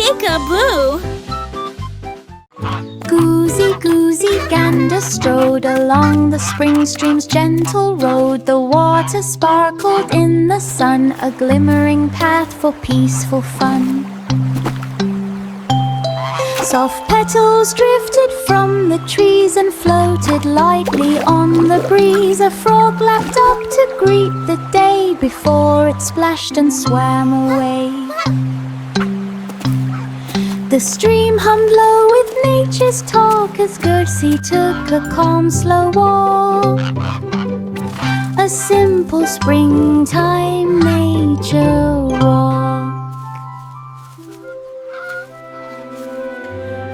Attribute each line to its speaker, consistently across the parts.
Speaker 1: Peek-a-boo!
Speaker 2: Goosey Goosey Gander strode along the spring stream's gentle road. The water sparkled in the sun, a glimmering path for peaceful fun. Soft petals drifted from the trees and floated lightly on the breeze. A frog lapped up to greet the day before it splashed and swam away. The stream hummed low with nature's talk as Goosey took a calm, slow walk. A simple springtime nature walk.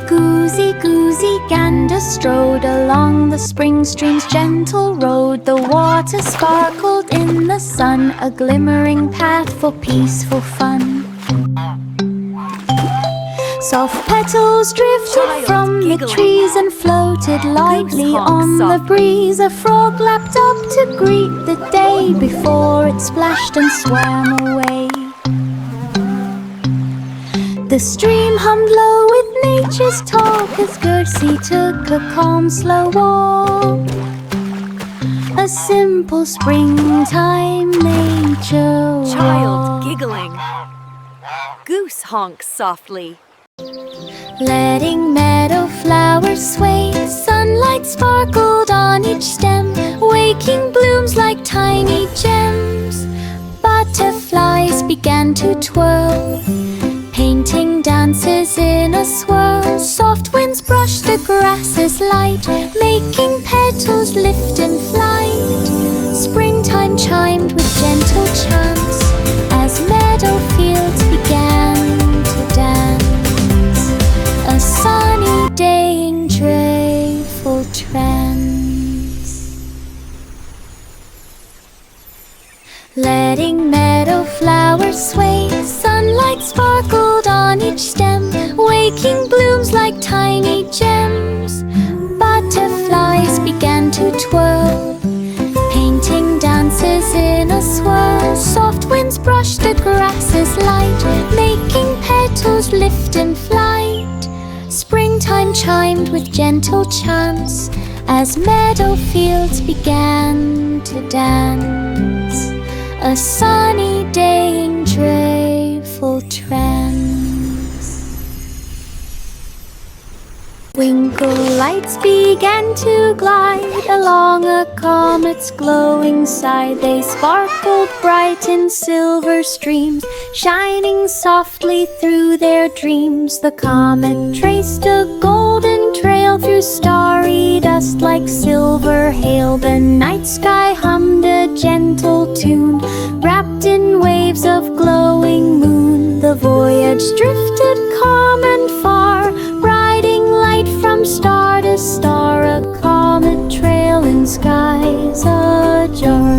Speaker 2: Goosey Goosey Gander strode along the spring stream's gentle road. The water sparkled in the sun, a glimmering path for peaceful fun. Soft petals drifted from the trees and floated lightly on the breeze. A frog lapped up to greet the day before it splashed and swam away. The stream hummed low with nature's talk as Goosey took a calm, slow walk. A simple springtime nature walk.
Speaker 1: Child giggling. Goose honks softly.
Speaker 2: Letting meadow flowers sway, sunlight sparkled on each stem, waking blooms like tiny gems. Butterflies began to twirl, painting dances in a swirl. Soft winds brushed the grasses light, making petals lift in flight. Springtime chimed with gentle chants as meadow fields began to dance. A sunny day in joyful trance. Letting meadow flowers sway, sunlight sparkled on each stem, waking blooms like tiny gems. Butterflies began to twirl, painting dances in a swirl. Soft winds brushed the grasses light, making petals lift in flight. Springtime chimed with gentle chants as meadow fields began to dance. A sunny day in joyful trance. Twinkle lights began to glide along a comet's glowing side. They sparkled bright in silver streams, shining softly through their dreams. The comet traced a golden trail through starry dust like silver hail. The night sky hummed a gentle tune, wrapped in waves of glowing moon. The voyage drifted calm and far, riding light from star to star. A comet trail in skies ajar.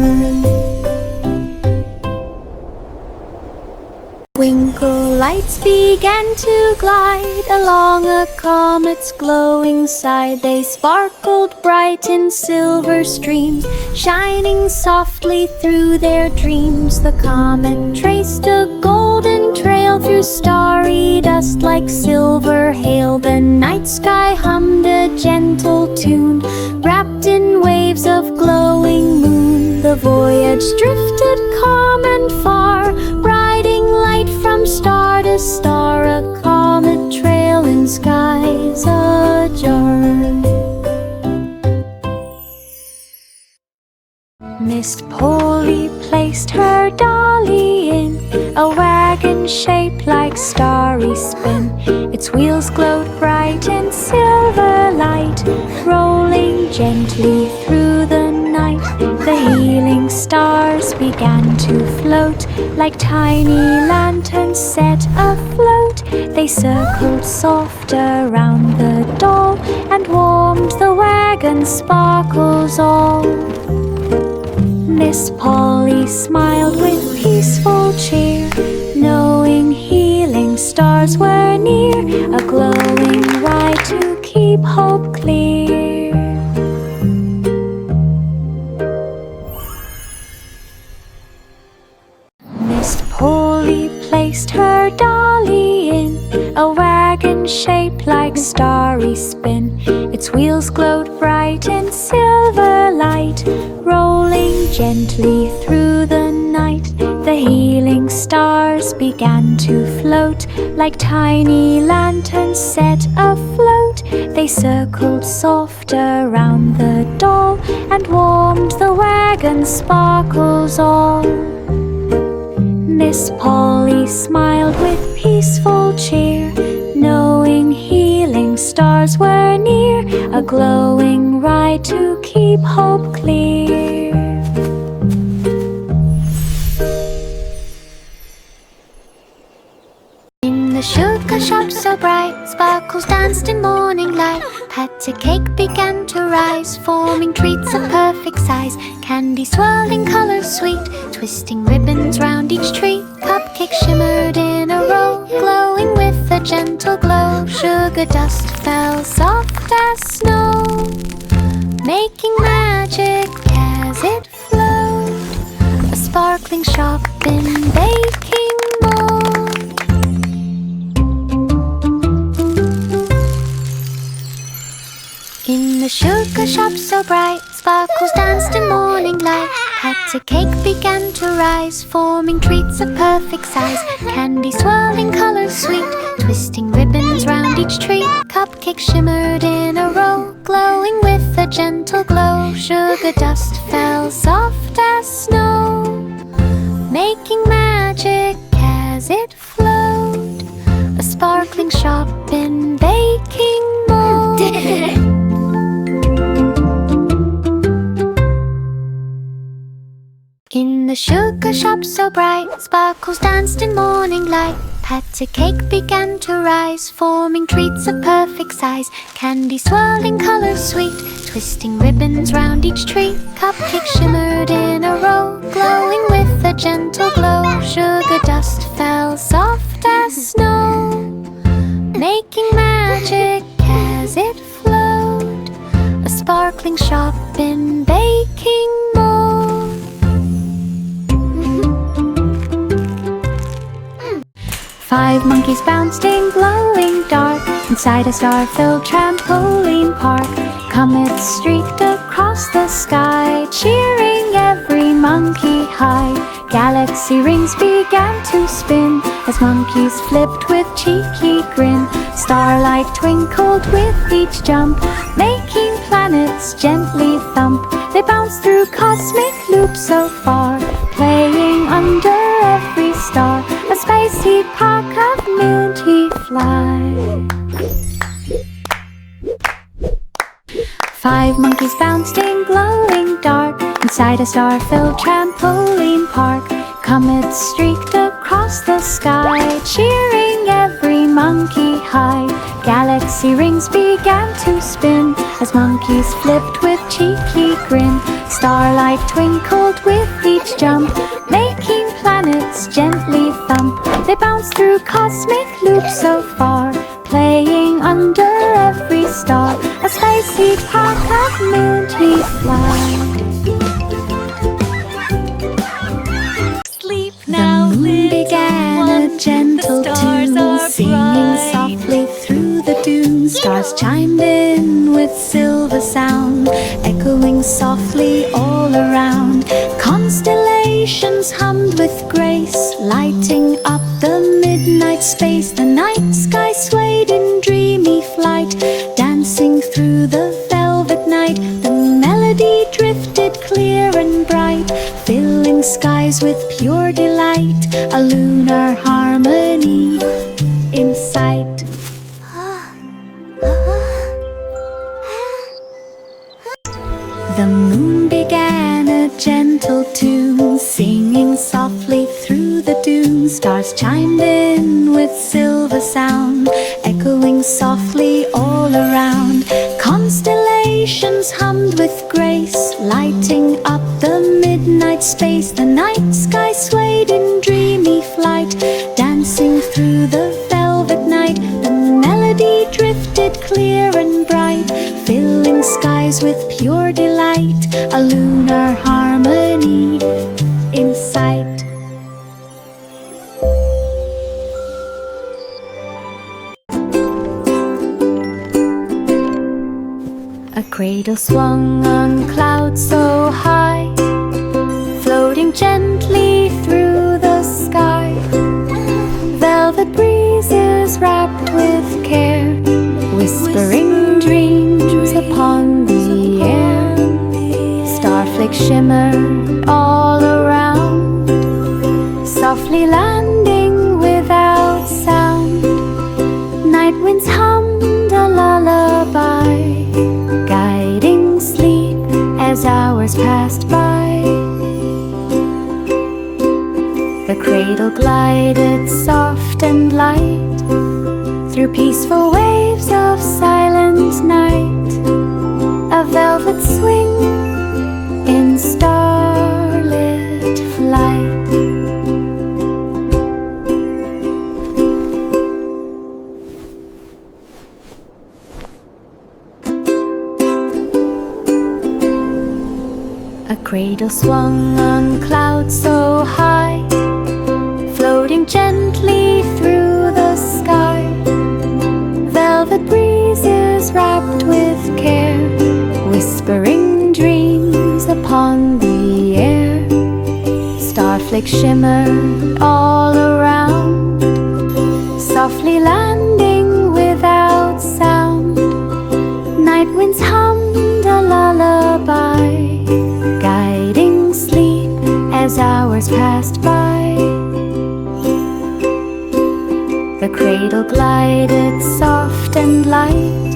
Speaker 2: Twinkle lights began to glide along a comet's glowing side. They sparkled bright in silver streams, shining softly through their dreams. The comet traced a golden trail through starry dust like silver hail. The night sky hummed a gentle tune, wrapped in waves of glowing moon. The voyage drifted calm and far, riding light from star to star. A comet trail in skies ajar. Miss Polly placed her dolly in a wagon shaped like starry spin. Its wheels glowed bright in silver light, rolling gently through the night. The healing stars began to float like tiny lanterns set afloat. They circled soft around the doll and warmed the wagon's sparkles all. Miss Polly smiled with peaceful cheer, knowing healing stars were near, a glowing ride to keep hope clear. Miss Polly placed her dolly in a wagon shaped like starry spin. Its wheels glowed bright in silver light, rolling gently through the night. The healing stars began to float like tiny lanterns set afloat. They circled soft around the doll and warmed the wagon's sparkles all. Miss Polly smiled with peaceful cheer, knowing healing stars were near, a glowing ride to keep hope clear. In the sugar shop so bright, sparkles danced in morning light. Pat a cake began to rise, forming treats of perfect size. Candy swirling colors sweet, twisting ribbons round each tree. Cupcakes shimmered in a row, glowing with a gentle glow. Sugar dust fell soft as snow, making magic as it flowed. A sparkling shop in baking mode. In the sugar shop so bright, sparkles danced in morning light. Pat a cake began to rise, forming treats of perfect size. Candy swirling colors sweet, twisting ribbons round each tree. Cupcakes shimmered in a row, glowing with a gentle glow. Sugar dust fell soft as snow, making magic as it flowed. A sparkling shop in baking mode. In the sugar shop so bright, sparkles danced in morning light. Pat a cake began to rise, forming treats of perfect size. Candy swirling colors sweet, twisting ribbons round each tree. Cupcakes shimmered in a row, glowing with a gentle glow. Sugar dust fell soft as snow, making magic as it flowed. A sparkling shop in baking mode. 5 monkeys bounced in glowing dark inside a star-filled trampoline park. Comets streaked across the sky, cheering every monkey high. Galaxy rings began to spin as monkeys flipped with cheeky grin. Starlight twinkled with each jump, making planets gently thump. They bounced through cosmic loops so far, playing under every star. A spicy park of multi fly. 5 monkeys bounced in glowing dark inside a star-filled trampoline park. Comets streaked across the sky, cheering every monkey high. Galaxy rings began to spin as monkeys flipped with cheeky grin. Starlight twinkled with each jump, making planets gently thump. They bounced through cosmic loops so far, playing under every star. A spicy park of multi fly.
Speaker 1: Sleep now,
Speaker 2: The moon began a gentle
Speaker 1: the stars
Speaker 2: tune,
Speaker 1: are
Speaker 2: singing
Speaker 1: bright.
Speaker 2: softly through the dunes. Stars chimed in with silver sound, echoing softly all around. Constellations hummed with grace, lighting up the midnight space. The night sky swayed in dreamy flight, dancing through the velvet night. The melody drifted clear and bright, filling skies with pure delight. A lunar harmony in sight. The moon began a gentle tune, singing softly through the dunes. Stars chimed in with silver sound, echoing softly all around. Constellations hummed with grace, lighting up the midnight space. The night sky swayed in dreamy flight, dancing through the velvet night. The melody drifted clear and bright, filling skies with pure delight. A lunar harmony in sight. Cradle swung on clouds so high, floating gently through the sky. Velvet breezes wrapped with care, whispering dreams upon the air. Starflakes shimmered all around, softly landing without sound. Night winds hummed a lullaby, guiding sleep as hours passed by. The cradle glided soft and light through peaceful waves of silent night. A velvet swing in starlit flight. A cradle swung on clouds so high, floating gently through the sky. Velvet breezes wrapped with care, whispering dreams upon the air. Starflakes shimmered all around, softly landing without sound. Night winds hummed a lullaby, guiding sleep as hours passed by. The cradle glided soft and light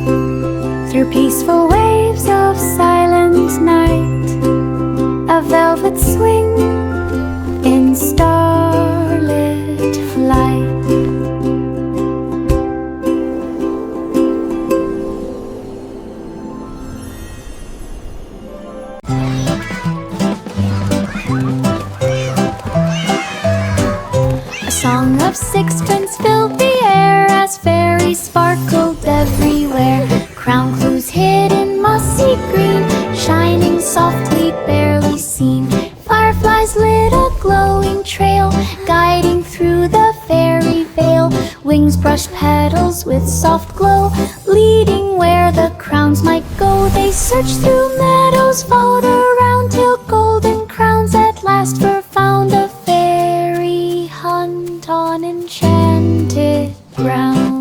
Speaker 2: through peaceful waves of silent night. A velvet swing in starlit flight. A song of sixpence filled the air as fairies sparkled everywhere. Crown clues hid in mossy green, shining softly, barely seen. Fireflies lit a glowing trail, guiding through the fairy veil. Wings brushed petals with soft glow, leading where the crowns might go. They searched through meadows, followed around, till golden crowns at last were found. A fairy hunt on enchanted ground.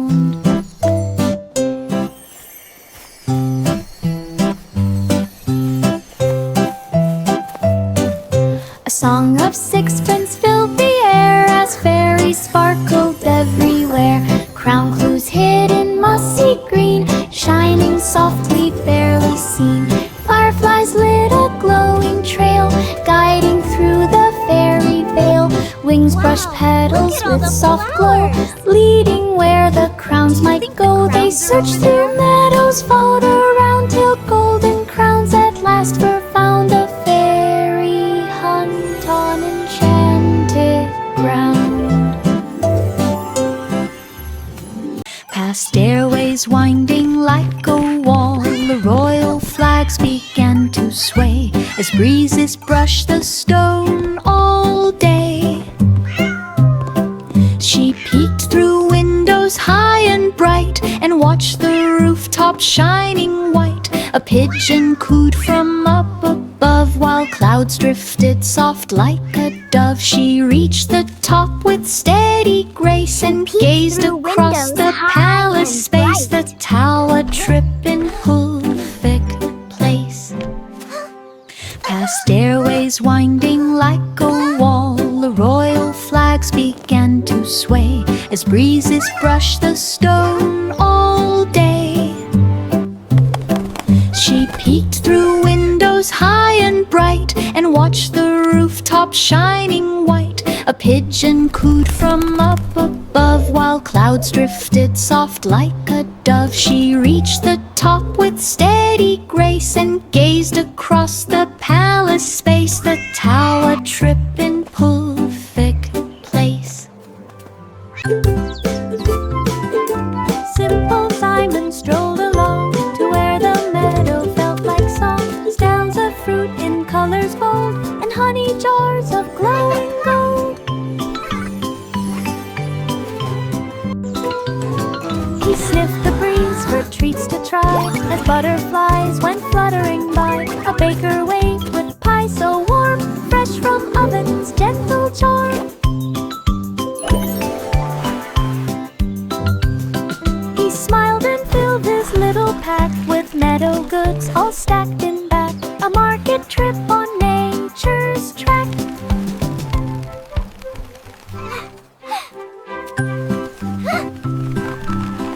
Speaker 2: A song of sixpence filled the air as fairies sparkled everywhere. Crown clues hid in mossy green, shining softly, barely seen. Fireflies lit a glowing trail, guiding through the fairy veil. Wings brushed petals with soft glow, leading where the crowns might go. They searched through meadows, followed around, till golden crowns at last were found. A fairy hunt on enchanted ground. Past stairways winding like a wall, the royal flags began to sway as breezes brushed the stone all day. She peeked through windows high and bright and watched the rooftop shining white. A pigeon cooed from up above while clouds drifted soft like a dove. She reached the top with steady grace and gazed across the palace space. The tower trip in Pulfic Place. Past stairways winding like a wall, the royal flags began to sway as breezes brushed the stone all day. She peeked through windows high and bright and watched the rooftop shining white. A pigeon cooed from up above while clouds drifted soft like a dove. She reached the top with steady grace and gazed across the palace space. The tower trip in Pulfic Place. Simple Simon strolled along to where the meadow felt like song. Stands of fruit in colors bold and honey jars of glowing gold. He sniffed the breeze for trees treats to try, as butterflies went fluttering by. A baker waved with pie so warm, fresh from oven's gentle charm. He smiled and filled his little pack with meadow goods all stacked in back. A market trip on nature's track.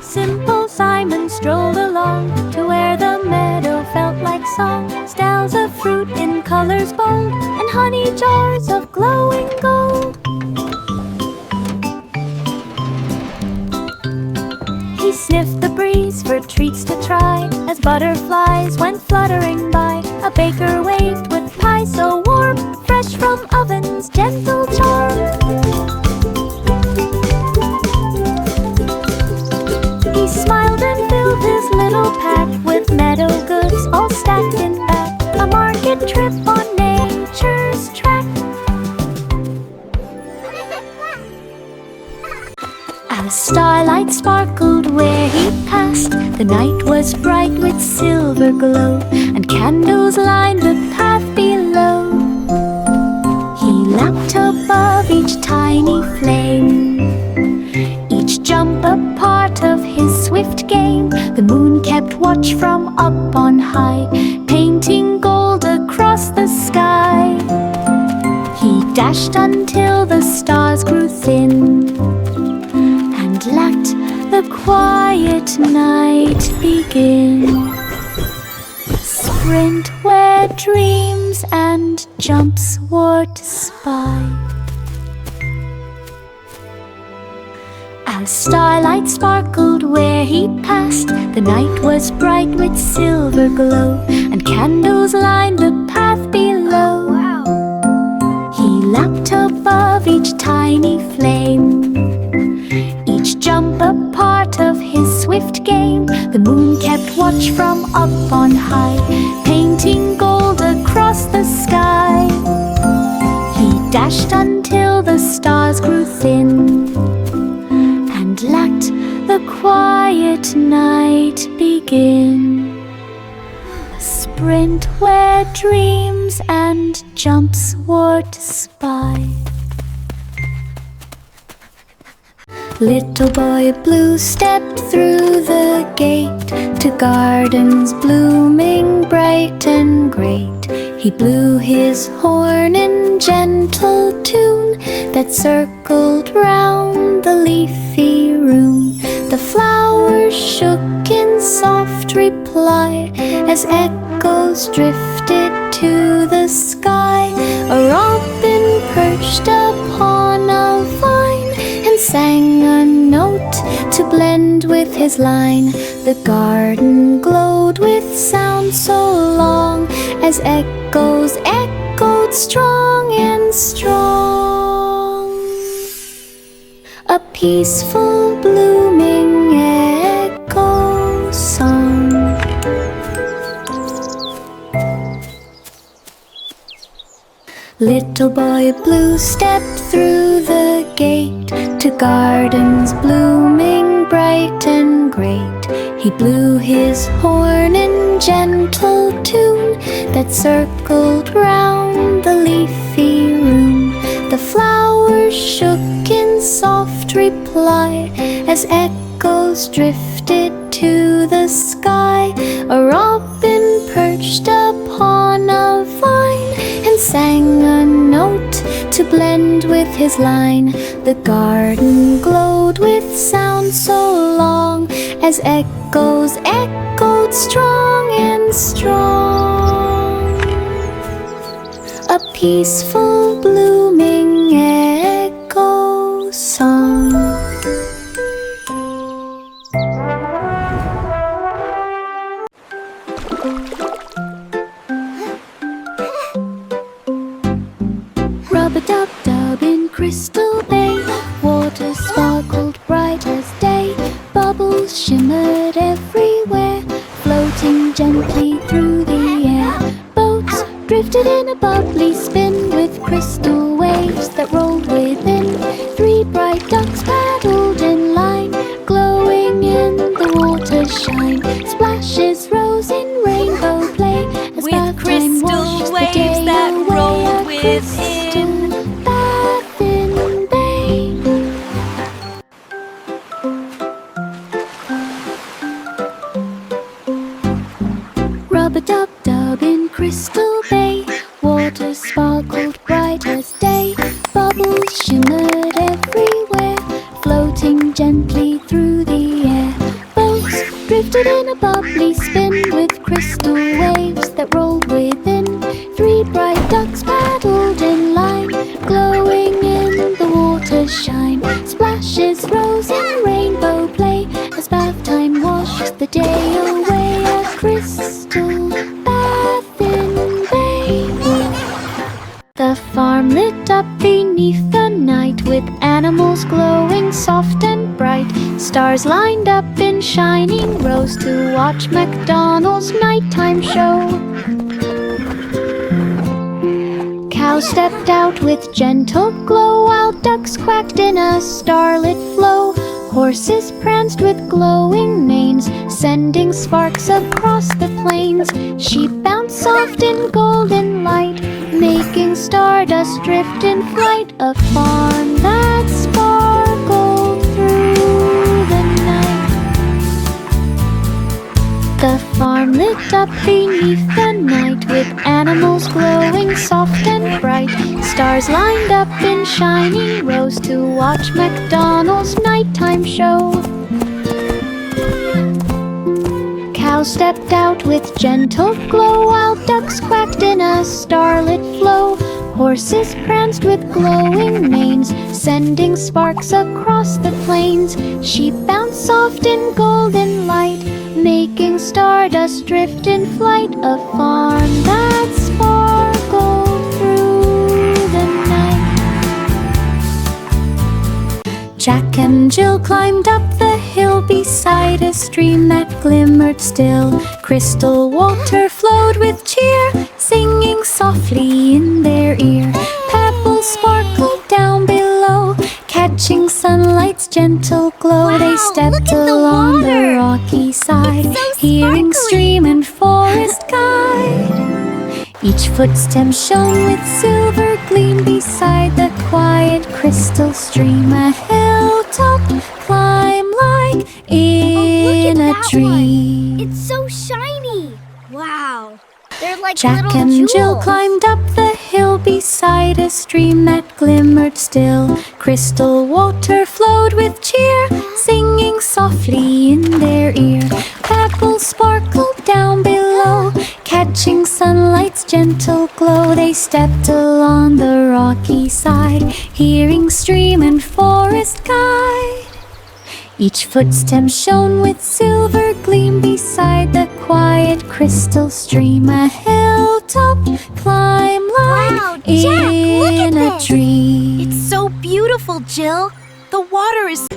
Speaker 2: Simple Simon strolled along to where the meadow felt like song. Stalls of fruit in colors bold and honey jars of glowing gold. He sniffed the breeze for treats to try, as butterflies went fluttering by. A baker waved with pie so warm, fresh from oven's gentle charm. He smiled and filled his little pack with meadow goods all stacked in back. A market trip on nature's track. As starlight sparkled where he passed, the night was bright with silver glow, and candles lined the path below. He lapped above each tiny flame, each jump a part of his swift game. The moon kept watch from up on high, painting gold across the sky. He dashed until the stars grew thin, and let the quiet night begin. Sprint where dreams and jumps were to spy. As starlight sparkled where he passed, the night was bright with silver glow, and candles lined the path below. He lapped above each tiny flame, each jump a part of his swift game. The moon kept watch from up on high, painting gold across the sky. He dashed until the stars grew thin, and let the quiet night begin. A sprint where dreams and jumps were to spy. Little boy blue stepped through the gate to gardens blooming bright and great. He blew his horn in gentle tune that circled round the leafy room. The flowers shook in soft reply as echoes drifted to the sky. A robin perched upon a vine and sang a note to blend with his line. The garden glowed with sound so long as echoes echoed strong and strong. A peaceful blooming echo song. Little boy blue stepped through the gate to gardens blooming bright and great. He blew his horn in gentle tune that circled round the leafy room. The flowers shook in soft reply as echoes drifted to the sky. A robin perched upon a vine and sang a note to blend with his line. The garden glowed with sound so long as echoes echoed strong and strong. A peaceful blooming echo song. Rub-a-dub-dub in Crystal Bay, water sparkled bright as day. Bubbles shimmered everywhere, floating gently through the air. Boats drifted in a bubbly spin with crystal waves that rolled within. Three bright ducks gently through the air. Boats drifted in a bubbly spin with crystal waves that rolled within. 3 bright ducks paddled in line, glowing in the water's shine. Splashes rose in rainbow play as bath time washed the day away. A crystal bath in bay. The farm lit up beneath the night with animals glowing soft and bright. Stars lined up in shining rows to watch MacDonald's nighttime show. Cows stepped out with gentle glow while ducks quacked in a starlit flow. Horses pranced with glowing manes, sending sparks across the plains. Sheep bounced soft in golden light, making stardust drift in flight. A farm that sparkled through the night. The farm lit up beneath the night with animals glowing soft and bright. Stars lined up in shining rows to watch MacDonald's nighttime show. Cows stepped out with gentle glow while ducks quacked in a starlit flow. Horses pranced with glowing manes, sending sparks across the plains. Sheep bounced soft in golden light, making stardust drift in flight. A farm that sparkled through the night. Jack and Jill climbed up the hill beside a stream that glimmered still. Crystal water flowed with cheer, singing softly in their ear. Pebbles sparkled down below, catching sunlight's gentle glow.
Speaker 1: Wow,
Speaker 2: they stepped
Speaker 1: look at the
Speaker 2: along the
Speaker 1: water.
Speaker 2: rocky side,
Speaker 1: It's so
Speaker 2: hearing
Speaker 1: sparkly.
Speaker 2: stream and forest guide. Each footstep shone with silver gleam beside the quiet crystal stream. A hilltop climb like in
Speaker 1: Look
Speaker 2: a
Speaker 1: at that
Speaker 2: dream.
Speaker 1: one. It's so shiny. Wow. They're like
Speaker 2: Jack
Speaker 1: little
Speaker 2: and Jill
Speaker 1: jewels.
Speaker 2: climbed up the hill beside a stream that glimmered still. Crystal water flowed with cheer, singing softly in their ear. Pebbles sparkled down below, catching sunlight's gentle glow. They stepped along the rocky side, hearing stream and forest guide. Each footstep shone with silver gleam beside the quiet crystal stream. A hilltop climb like
Speaker 1: Wow, Jack, look at
Speaker 2: in a
Speaker 1: this.
Speaker 2: dream.
Speaker 1: It's so beautiful, Jill. The water is...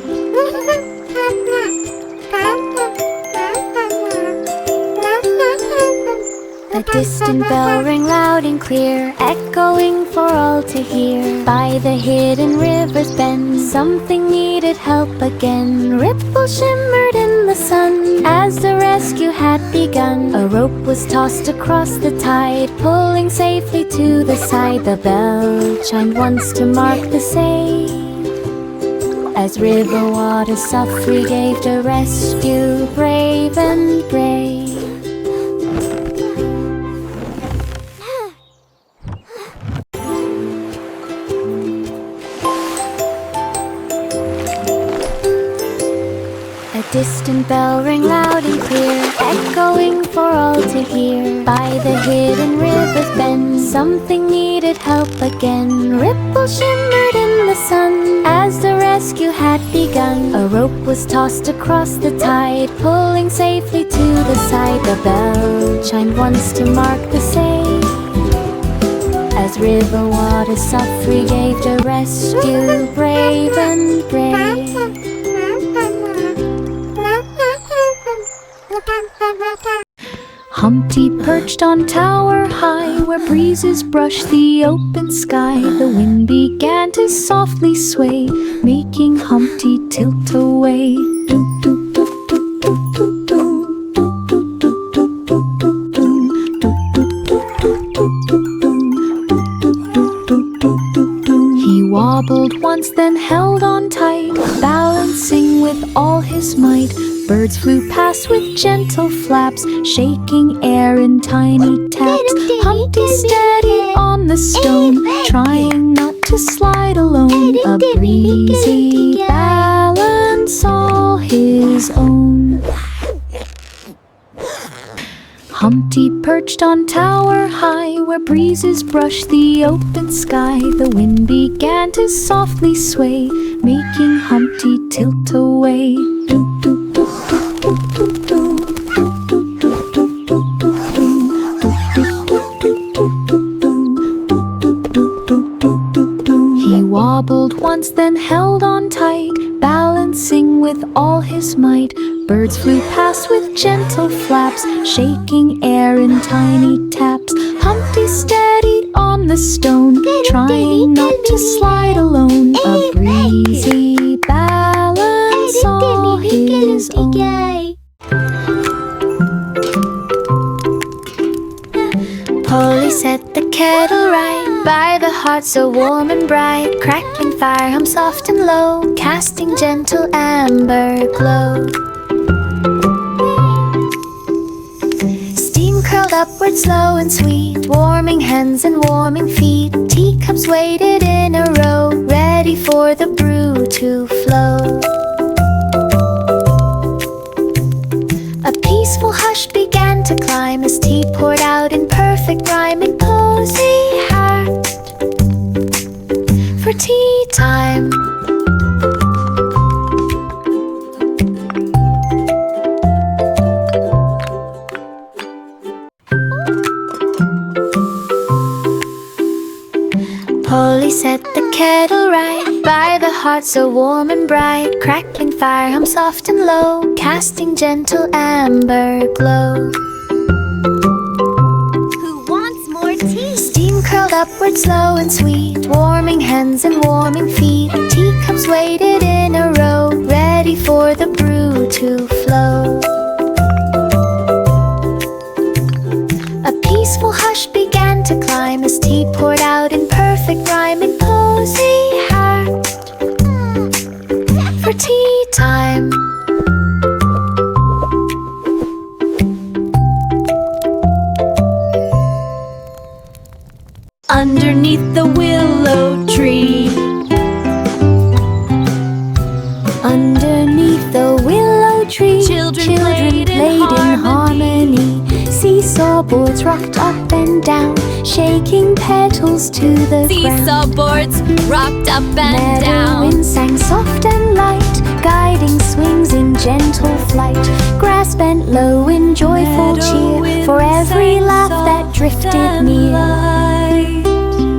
Speaker 2: A distant bell rang loud and clear, echoing for all to hear. By the hidden river's bend, something needed help again. Ripples shimmered in the sun as the rescue had begun. A rope was tossed across the tide, pulling safely to the side. The bell chimed once to mark the save, as river water softly gave to rescue, brave and brave. A distant bell rang loud and clear, echoing for all to hear. By the hidden river's bend, something needed help again. Ripples shimmered in the sun as the rescue had begun. A rope was tossed across the tide, pulling safely to the side. The bell chimed once to mark the save, as river water softly gave to rescue, brave and brave. Humpty perched on tower high, where breezes brushed the open sky. The wind began to softly sway, making Humpty tilt away. He wobbled once, then held on tight, balancing with all his might. Birds flew past with gentle flaps, shaking air in tiny taps. Humpty steady on the stone, trying not to slide alone. A breezy balance balance all his own. Humpty perched on tower high, where breezes brushed the open sky. The wind began to softly sway, making Humpty tilt away. He wobbled once, then held on tight, balancing with all his might. Birds flew past with gentle flaps, shaking air in tiny taps. Humpty steadied on the stone, trying not to slide alone. A breezy balance all his own. Polly set the kettle right by the hearth so warm and bright. Crackling fire hummed soft and low, casting gentle amber glow. Steam curled upward slow and sweet, warming hands and warming feet. Teacups waited in a row, ready for the brew to flow. A peaceful hush began to climb as tea poured out in perfect rhyme in Posy Heart for tea time. Polly set the kettle right by the hearth so warm and bright. Crackling fire hummed soft and low, casting gentle amber glow.
Speaker 1: Who wants more tea?
Speaker 2: Steam curled upward slow and sweet, warming hands and warming feet. Teacups waited in a row, ready for the brew to flow. A peaceful hush began to climb as tea poured out in perfect rhyme in Posy Heart for tea time. Underneath the willow tree, underneath the willow tree, children played in harmony. Seesaw boards rocked up and down, shaking petals to the ground.
Speaker 3: Seesaw boards rocked up and
Speaker 2: Meadow
Speaker 3: down.
Speaker 2: wind sang soft and light, guiding swings in gentle flight. Grass bent low in joyful cheer for every laugh that drifted near.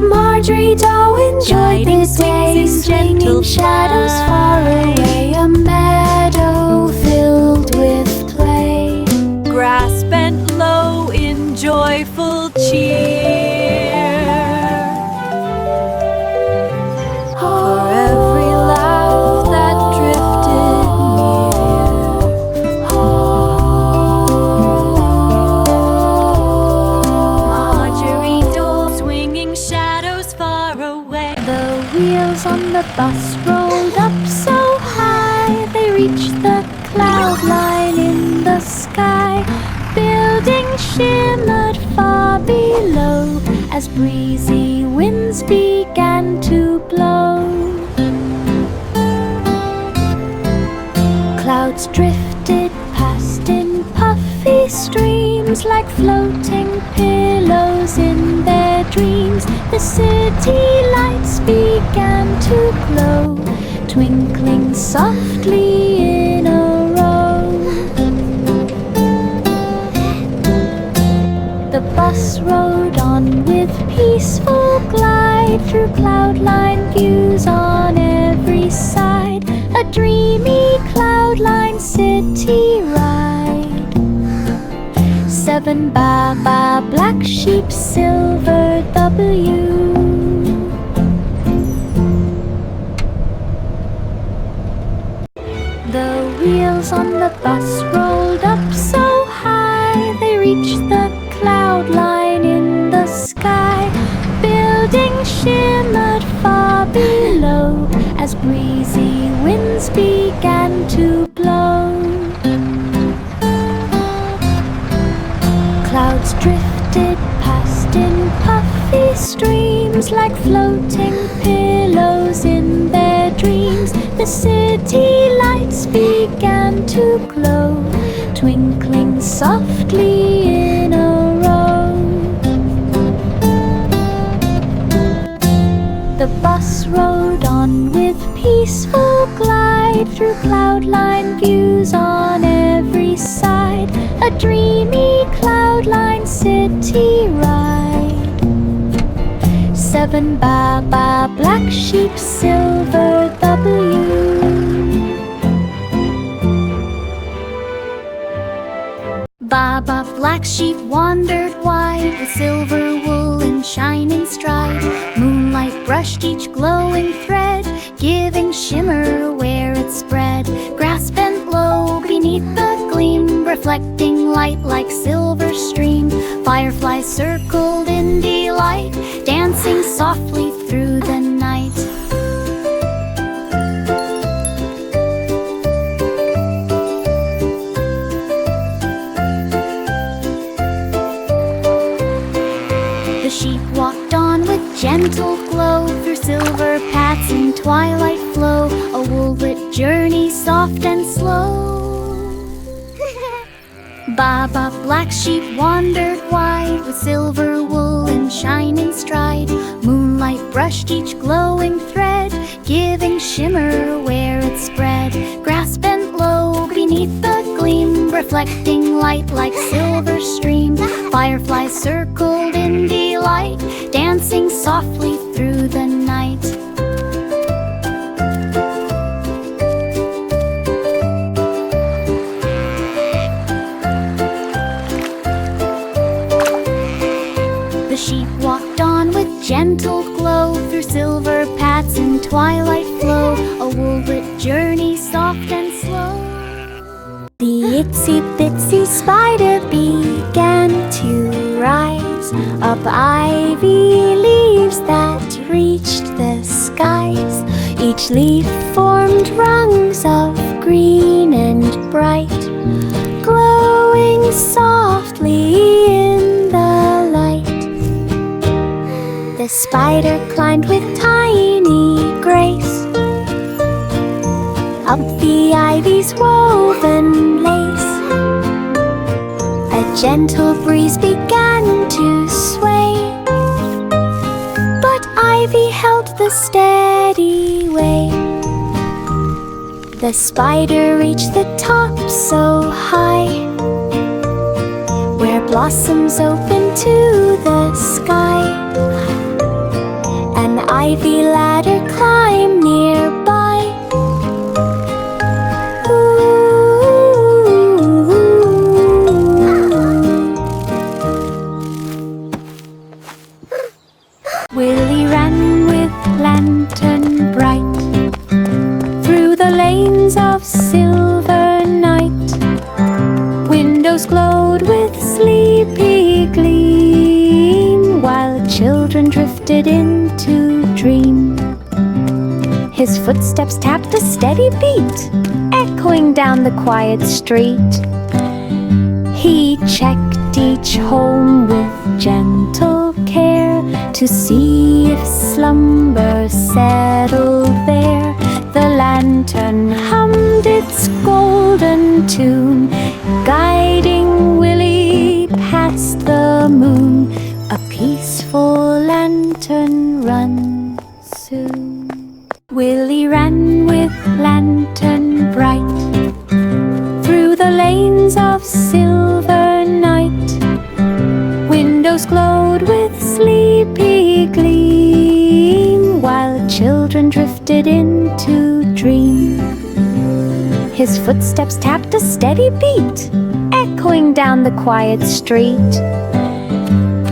Speaker 2: Marjorie Doe enjoyed the day, swinging shadows far away. A meadow filled with play.
Speaker 3: Grass bent low in joyful cheer.
Speaker 2: For every laugh that drifted near.
Speaker 3: Marjorie Doe swinging shadows far away.
Speaker 2: The wheels on the bus rolled up so high, they reached the cloud line in the sky. Buildings shimmered far below as breezy winds began to blow. Clouds drifted past in puffy streams, like floating pillows in their dreams. The city lights began to glow, twinkling softly in a row. The bus rode on with peaceful glide through cloud-lined views on every side. A dreamy cloud-lined city ride. 7 Baba black sheep, silver W. The wheels on the bus rolled up so high, they reached the cloud line in the sky. Buildings shimmered far below as breezy winds began to blow. Clouds drifted past in puffy streams, like floating pillows in their dreams. The The city lights began to glow, twinkling softly in a row. The bus rode on with peaceful glide through cloud-lined views on every side, a dreamy cloud-lined city ride. 7 Baba black sheep, silver W. Baba black sheep wandered wide, with silver wool and shining stride. Moonlight brushed each glowing thread, giving shimmer where it spread. Grass bent low beneath the gleam, reflecting light like silver stream. Fireflies circled in delight, dancing softly through the night. The sheep walked on with gentle glow, through silver paths and twilight flow, a wool-lit journey soft and slow. Baba black sheep wandered wide, with silver wool and shining stride. Moonlight brushed each glowing thread, giving shimmer where it spread. Grass bent low beneath the gleam, reflecting light like silver stream. Fireflies circled in delight, dancing softly through the night. The sheep walked on with gentle glow, through silver paths and twilight flow, a wool-lit journey soft and slow. The itsy-bitsy spider began to rise up ivy leaves that reached the skies. Each leaf formed rungs of green and bright, glowing softly in the light. The spider climbed with tiny grace up the ivy's woven lace. A gentle breeze began to sway, but ivy held the steady way. The spider reached the top so high, where blossoms open to the sky. An ivy ladder climbed nearby. Willie ran with lantern bright through the lanes of silver night. Windows glowed with sleepy gleam, while children drifted into dream. His footsteps tapped a steady beat, echoing down the quiet street. He checked each home with gentle care, to see if slumber settled there. The lantern hummed its golden tune, guiding Willie past the moon. A peaceful lantern run soon. Willie ran with lantern bright through the lanes of silver night. Windows glowed with sleepy gleam, while children drifted into dream. His footsteps tapped a steady beat, echoing down the quiet street.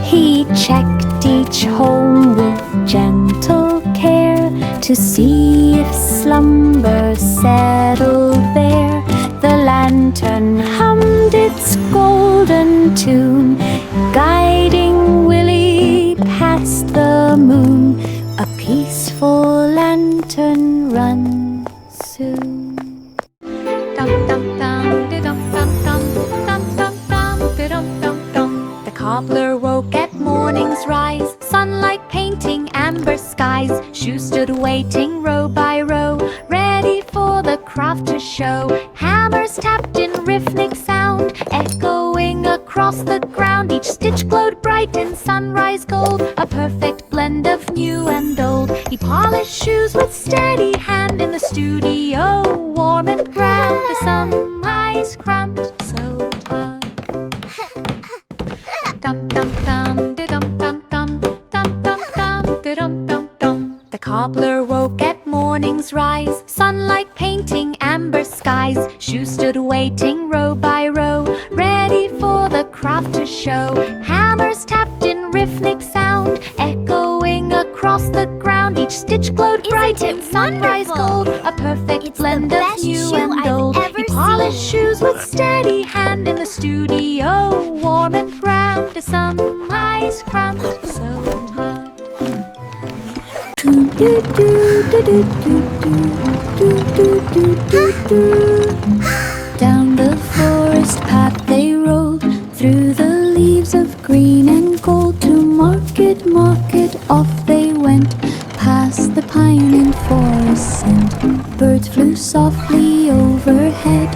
Speaker 2: He checked each home with gentle care, to see if slumber settled there. The lantern hummed its golden tune, guiding Willie past the moon. A peaceful lantern run soon. The cobbler woke at morning's rise, sunlight painting amber skies. Shoes stood waiting row by row, ready craft to show. Hammers tapped in rhythmic sound, echoing across the ground. Each stitch glowed bright in sunrise gold, a perfect blend of new and old. He polished shoes with steady hand in the studio, warm and grand. The some eyes cramped so hard. Dum dum dum, de dum dum dum, dum dum dum, de dum dum dum. The cobbler woke at morning's rise, sunlight painting amber skies. Shoes stood waiting row by row, ready for the craft to show. Hammers tapped in rhythmic sound, echoing across the ground. Each stitch glowed bright in sunrise gold, a perfect blend of new and old. He polished shoes with steady hand in the studio, warm and grand. Some eyes cramped so hard. Down the forest path they rolled, through the leaves of green and gold. To market, market, off they went, past the pine and forest scent. Birds flew softly overhead,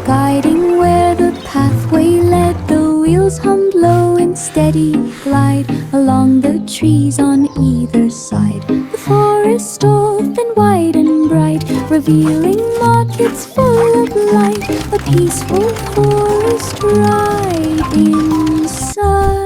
Speaker 2: guiding where the pathway led. The wheels hummed low in steady glide along the trees on either side. The forest open wide and bright, revealing markets full of light. A peaceful forest ride inside.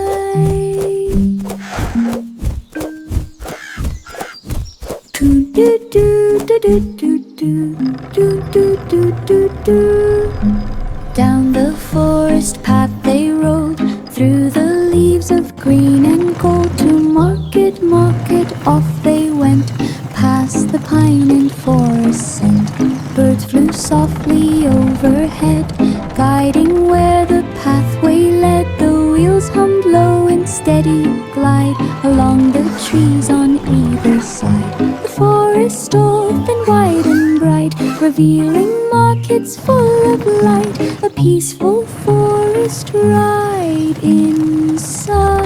Speaker 2: Down the forest path they rolled, through the leaves of green and gold. To market, market, off they went, past the pine and forest scent. Birds flew softly overhead, guiding where the pathway led. The wheels hummed low in steady glide along the trees on either side. The forest open wide and bright, revealing markets full of light. A peaceful forest ride inside.